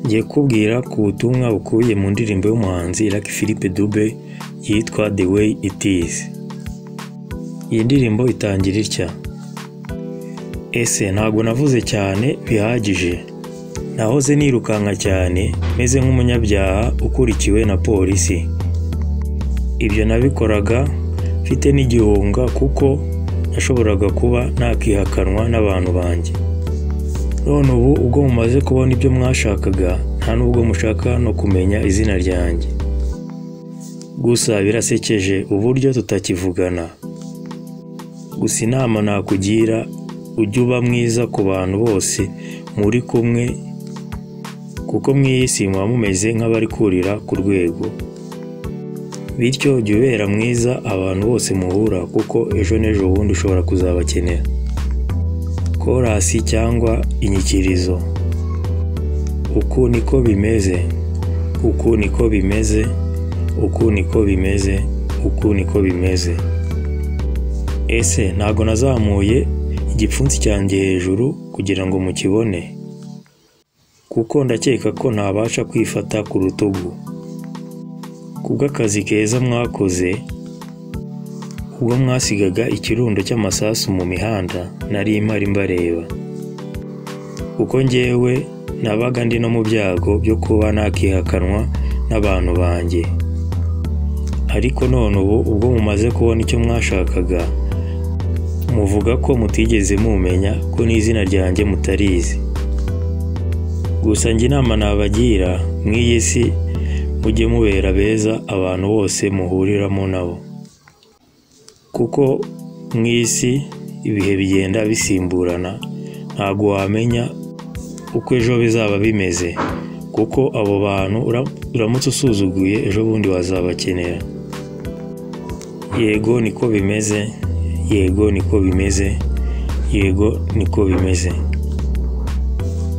Ngiye kubwira ku butumwa bukubiye mu ndirimbo y'umuhanzi Lucky Philippe Dube yitwa The Way It Is. Iyi ndirimbo itangira itya: ese ntabwo navuze cyane bihagije, nahoze nirukanka cyane meze nk'umunyabyaha ukurikiwe na polisi. Ibyo nabikoraga mfite n'igihunga kuko nashoboraga kuba nakihakanwa n'abantu banjye. None ubu ubwo mumaze kubona ibyo mwashakaga, nta nubwo mushaka no kumenya izina ryanjye. Gusa birasekeje uburyo tutakivugana. Gusa inama nakugira, ujye uba mwiza ku bantu bose muri kumwe, kuko mw'isi muba mumeze nk'abari kurira ku rwego. Bityo jya ubera mwiza abantu bose muhura, kuko ejo n'ejo bundi ushobora kuzabakenera. Korasi cyangwa inyikirizo: uku niko bimeze, uku niko bimeze, uku niko bimeze, uku niko bimeze. Ese ntago nazamuye igipfunsi cyanjye hejuru kugira ngo mukibone, kuko ndakeka ko ntabasha kwifata ku rutugu. Kubw'akazi keza mwakoze ubwo mwasigaga ikirundo cy'amasasu mu mihanda, nari mpari mbareba, kuko njyewe nabaga ndi no mu byago byo kuba nakihakanwa n'abantu banjye. Ariko none ubu ubwo mumaze kubona icyo mwashakaga, muvuga ko mutigeze mumenya ko n'izina ryanjye mutarizi. Gusa njye inama nabagira, mw'iyi si mujye mubera beza abantu bose muhuriramo nabo, kuko mw'isi ibihe bigenda bisimburana, ntabwo wamenya uko ejo bizaba bimeze, kuko abo bantu uramutse usuzuguye ejo bundi wazabakenera. Yego niko bimeze, yego niko bimeze, yego niko bimeze.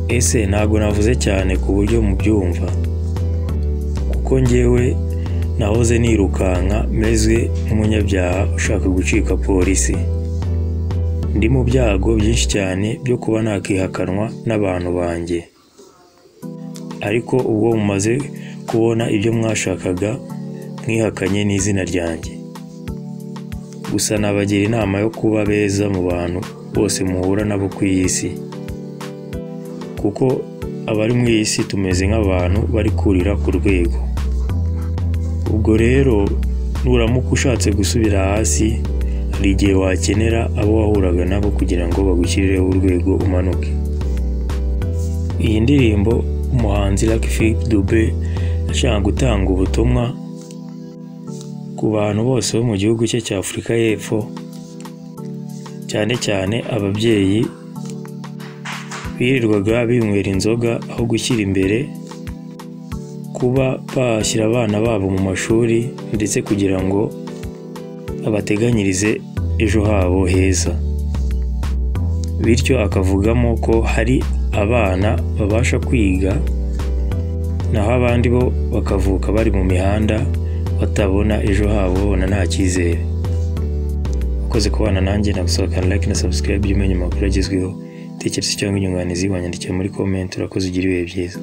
Ese ntabwo navuze cyane ku buryo mubyumva, kuko njyewe nahoze nirukanka meze nk'umunyabyaha ushaka gucika polisi. Ndi mu byago byinshi cyane byo kuba nakihakanwa n'abantu banjye. Ariko ubwo mumaze kubona ibyo mwashakaga, mwihakanye n'izina ryanjye. Gusa nabagira inama yo kuba beza mu bantu bose muhura nabo ku isi, kuko abari mu isi tumeze nk'abantu bari kurira ku rwego. Ubwo rero nuramuka ushatse gusubira hasi, hari igihe wakenera abo wahuraga nabo kugira ngo bagushyirireho urwego umanuke. Iyi ndirimbo umuhanzi Lucky Philippe Dube ashaka gutanga ubutumwa ku bantu bose bo mu gihugu cye cya Afurika y'Epfo, cyane cyane ababyeyi birirwaga binywera inzoga aho gushyira imbere kuba bashyira abana babo mu mashuri, ndetse kugira ngo abateganyirize ejo habo heza. Bityo akavugamo ko hari abana babasha kwiga, naho abandi bo bakavuka bari mu mihanda batabona ejo habo, babona nta cyizere. Ukoze kubana nanjye, nagusaba like na subscribe by'umenye amakuru agezweho. Tekereza cyangwa inyunganizi wanyandikira muri comment. Urakoze, ugira ibihe byiza.